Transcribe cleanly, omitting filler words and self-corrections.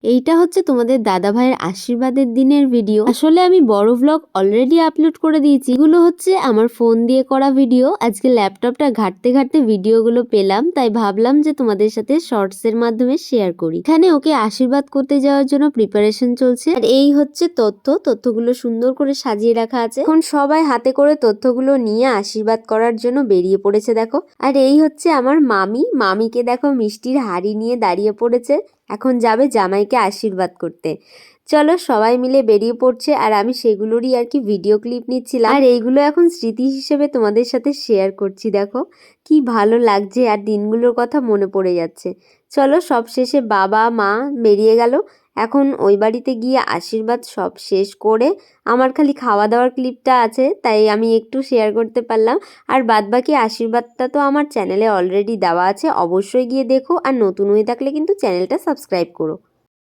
এইটা হচ্ছে তোমাদের দাদা ভাইয়ের আশীর্বাদের দিনের ভিডিও। আসলে আমি বড় ভ্লগ অলরেডি আপলোড করে দিয়েছি, এগুলো হচ্ছে আমার ফোন দিয়ে করা ভিডিও। আজকে ল্যাপটপটা ঘাটতে ঘাটতে ভিডিওগুলো পেলাম, তাই ভাবলাম যে তোমাদের সাথে শর্টস এর মাধ্যমে শেয়ার করি। এখানে ওকে আশীর্বাদ করতে যাওয়ার জন্য প্রিপারেশন চলছে। আর এই হচ্ছে তথ্যগুলো সুন্দর করে সাজিয়ে রাখা আছে। এখন সবাই হাতে করে তথ্যগুলো নিয়ে আশীর্বাদ করার জন্য বেরিয়ে পড়েছে দেখো। আর এই হচ্ছে আমার মামিকে দেখো মিষ্টির হাড়ি নিয়ে দাঁড়িয়ে পড়েছে, এখন যাবে জামাইকে আশীর্বাদ করতে। চলো সবাই মিলে বেরিয়ে পড়ছে, আর আমি সেগুলোরই আর কি ভিডিও ক্লিপ নিচ্ছিলাম। আর এইগুলো এখন স্মৃতি হিসেবে তোমাদের সাথে শেয়ার করছি। দেখো কি ভালো লাগছে, আর দিনগুলোর কথা মনে পড়ে যাচ্ছে। চলো সব শেষে বাবা মা বেরিয়ে গেল। এখন ওই বাড়িতে গিয়ে আশীর্বাদ সব শেষ করে আমার খালি খাওয়া দাওয়ার ক্লিপটা আছে, তাই আমি একটু শেয়ার করতে পারলাম। আর বাদবাকি আশীর্বাদটা তো আমার চ্যানেলে অলরেডি দেওয়া আছে, অবশ্যই গিয়ে দেখো। আর নতুন হয়ে থাকলে কিন্তু চ্যানেলটা সাবস্ক্রাইব করো।